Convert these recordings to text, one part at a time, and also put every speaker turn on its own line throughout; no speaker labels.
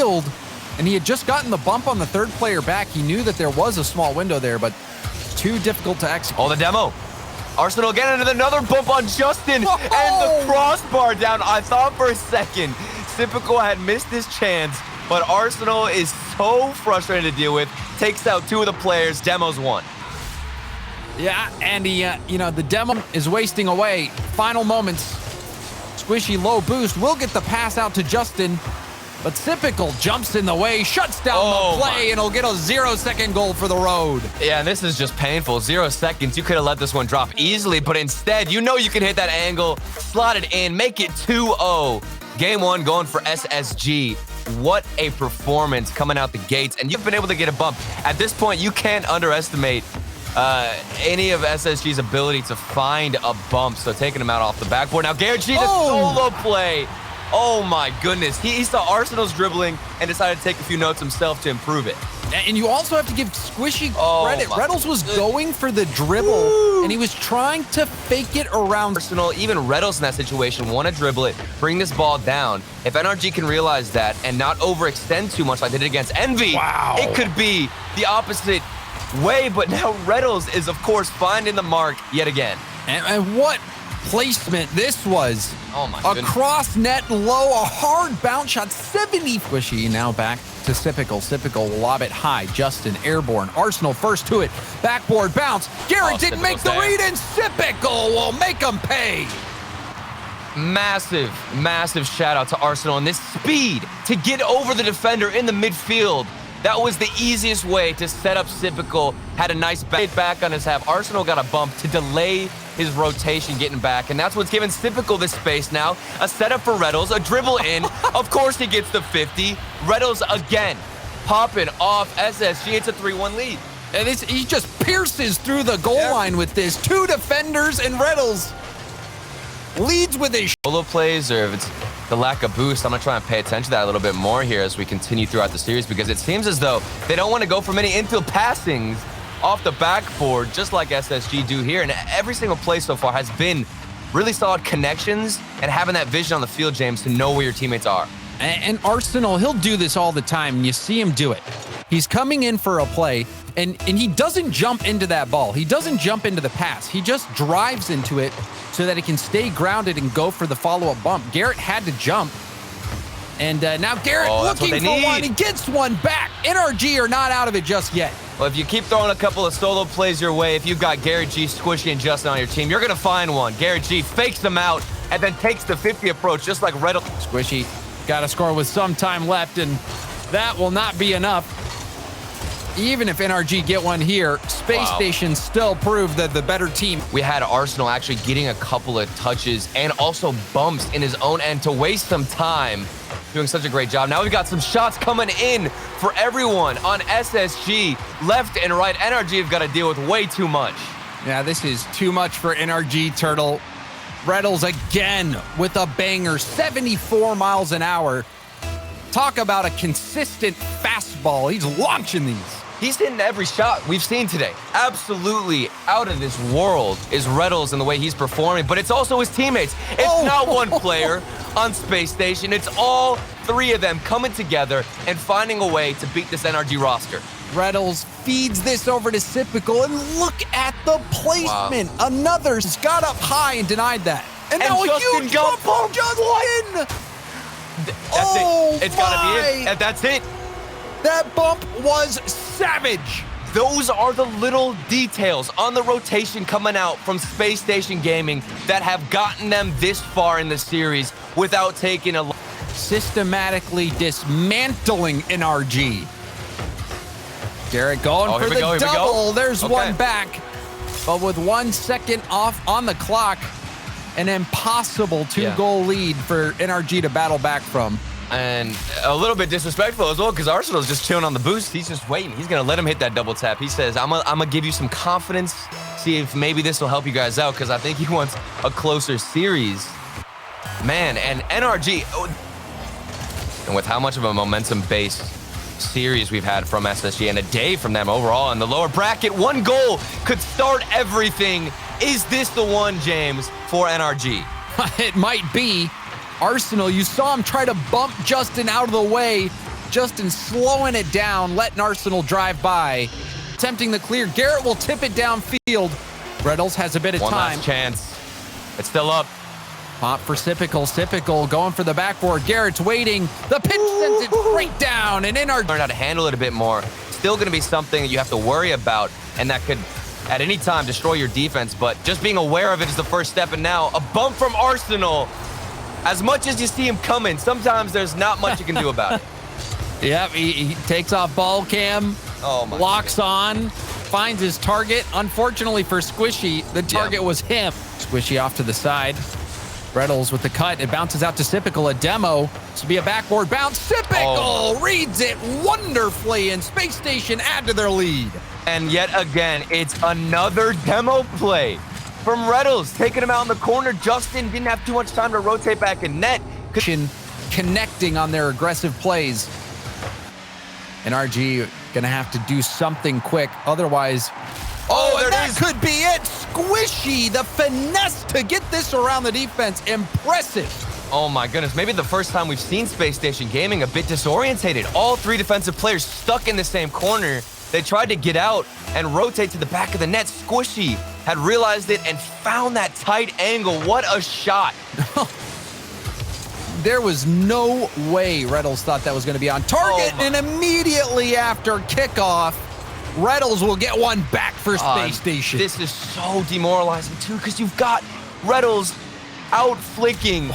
field, and he had just gotten the bump on the third player back. He knew that there was a small window there, but too difficult to execute.
Oh, the demo. Arsenal again, and another bump on Justin, and the crossbar down. I thought for a second Typical had missed his chance, but Arsenal is so frustrated to deal with. Takes out two of the players. Demo's one.
Yeah, and he, the demo is wasting away. Final moments. Squishy low boost will get the pass out to Justin, but Typical jumps in the way, shuts down the play, and he'll get a 0-second goal for the road.
Yeah, and this is just painful. 0 seconds. You could have let this one drop easily, but instead, you know you can hit that angle, slot it in, make it 2-0. Game one going for SSG. What a performance coming out the gates, and you've been able to get a bump. At this point, you can't underestimate any of SSG's ability to find a bump, so taking him out off the backboard. Now, Garrett G, the solo play. Oh, my goodness. He saw Arsenal's dribbling and decided to take a few notes himself to improve it.
And you also have to give Squishy credit. Reynolds was going for the dribble, and he was trying to fake it around.
Arsenal, even Reynolds in that situation, want to dribble it, bring this ball down. If NRG can realize that and not overextend too much like they did against Envy, it could be the opposite way. But now Reynolds is, of course, finding the mark yet again.
And what placement this was.
Oh, my goodness.
Across net low, a hard bounce shot, 70. Squishy now back to Typical. Typical will lob it high. Justin airborne. Arsenal first to it. Backboard bounce. Garrett didn't make the read, and Typical will make him pay.
Massive, massive shout out to Arsenal and this speed to get over the defender in the midfield. That was the easiest way to set up Typical. Had a nice back on his half. Arsenal got a bump to delay his rotation getting back, and that's what's giving Typical this space now. A setup for Reynolds, a dribble in. Of course he gets the 50. Reynolds again, popping off SSG. It's a 3-1 lead.
And he just pierces through the goal line with this. Two defenders, and Reynolds leads with his
solo plays, or if it's the lack of boost. I'm going to try and pay attention to that a little bit more here as we continue throughout the series, because it seems as though they don't want to go for many infield passings off the backboard, just like SSG do here. And every single play so far has been really solid connections and having that vision on the field, James, to know where your teammates are.
And Arsenal, he'll do this all the time, and you see him do it. He's coming in for a play, and he doesn't jump into that ball. He doesn't jump into the pass. He just drives into it so that he can stay grounded and go for the follow-up bump. Garrett had to jump, and now Garrett looking for one. He gets one back. NRG are not out of it just yet.
Well, if you keep throwing a couple of solo plays your way, if you've got Garrett G, Squishy, and Justin on your team, you're going to find one. Garrett G fakes them out and then takes the 50 approach, just like Reynolds.
Squishy got to score with some time left, and that will not be enough. Even if NRG get one here, Space Station still proved that the better team.
We had Arsenal actually getting a couple of touches and also bumps in his own end to waste some time. Doing such a great job. Now we've got some shots coming in for everyone on SSG. Left and right, NRG have got to deal with way too much.
Yeah, this is too much for NRG, Turtle. Reynolds again with a banger, 74 miles an hour. Talk about a consistent fastball. He's launching these.
He's hitting every shot we've seen today. Absolutely out of this world is Reynolds and the way he's performing, but it's also his teammates. It's not one player on Space Station. It's all three of them coming together and finding a way to beat this NRG roster.
Reynolds feeds this over to Typical, and look at the placement. Another got up high and denied that. And now a huge jump from Justin.
That's it. It's got to be it. That's it.
That bump was savage.
Those are the little details on the rotation coming out from Space Station Gaming that have gotten them this far in the series without taking a...
Systematically dismantling NRG. Garrett going for the double. There's one back. But with 1 second off on the clock, an impossible two-goal lead for NRG to battle back from.
And a little bit disrespectful as well, because Arsenal's just chilling on the boost. He's just waiting. He's going to let him hit that double tap. He says, I'm going to give you some confidence, see if maybe this will help you guys out, because I think he wants a closer series. Man, and NRG, and with how much of a momentum-based series we've had from SSG and a day from them overall in the lower bracket, one goal could start everything. Is this the one, James, for NRG?
It might be. Arsenal, you saw him try to bump Justin out of the way, Justin slowing it down, letting Arsenal drive by. Attempting the clear. Garrett will tip it downfield. Reynolds has a bit of
One
time.
last chance. It's still up.
Pop for Sipical. Sipical going for the backboard. Garrett's waiting. The pitch sends it straight down. And NRG
Learn how to handle it a bit more. Still going to be something that you have to worry about, and that could at any time destroy your defense, but just being aware of it is the first step. And now a bump from Arsenal. As much as you see him coming, sometimes there's not much you can do about it.
Yep, he takes off ball cam, locks on, finds his target. Unfortunately for Squishy, the target was him. Squishy off to the side. Reynolds with the cut. It bounces out to Sipical. A demo. This will be a backboard bounce. Sipical reads it wonderfully, and Space Station add to their lead.
And yet again, it's another demo play from Reynolds, taking him out in the corner. Justin didn't have too much time to rotate back in net.
Connecting on their aggressive plays. NRG gonna have to do something quick, otherwise. And that could be it. Squishy, the finesse to get this around the defense. Impressive.
Oh my goodness, maybe the first time we've seen Space Station Gaming a bit disorientated. All three defensive players stuck in the same corner. They tried to get out and rotate to the back of the net. Squishy had realized it and found that tight angle. What a shot.
There was no way Reynolds thought that was going to be on target, and immediately after kickoff, Reynolds will get one back for Space Station.
This is so demoralizing, too, because you've got Reynolds out flicking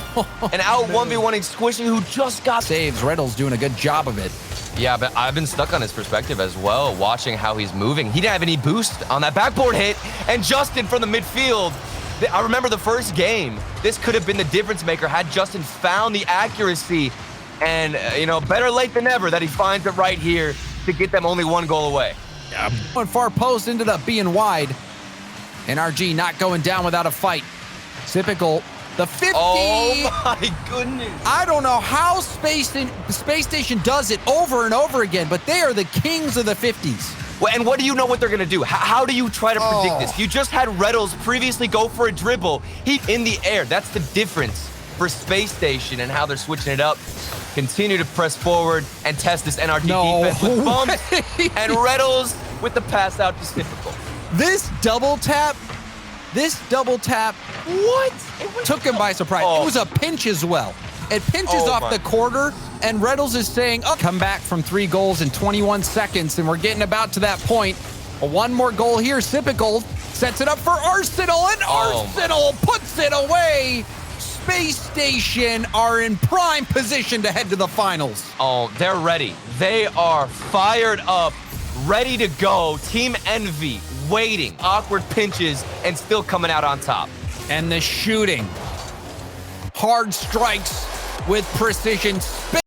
and out 1v1ing Squishy, who just got
saves. Reynolds doing a good job of it.
Yeah, but I've been stuck on his perspective as well, watching how he's moving. He didn't have any boost on that backboard hit, and Justin from the midfield. I remember the first game. This could have been the difference maker had Justin found the accuracy. And, better late than never that he finds it right here to get them only one goal away.
Yeah. One far post ended up being wide. NRG not going down without a fight. Sipical, the 50.
Oh, my goodness.
I don't know how Space Station does it over and over again, but they are the kings of the 50s.
Well, and what do you know what they're going to do? How do you try to predict this? You just had Reynolds previously go for a dribble. He's in the air. That's the difference for Space Station and how they're switching it up. Continue to press forward and test this NRG defense with bumps. And Reynolds with the pass out to Sipical.
This double tap, what? Took him by surprise. It was a pinch as well. It pinches off the quarter, and Reynolds is saying, come back from 3 goals in 21 seconds, and we're getting about to that point. One more goal here. Sipical sets it up for Arsenal, and Arsenal puts it away. Space Station are in prime position to head to the finals.
Oh, they're ready. They are fired up, ready to go. Team Envy waiting. Awkward pinches and still coming out on top.
And the shooting. Hard strikes with precision.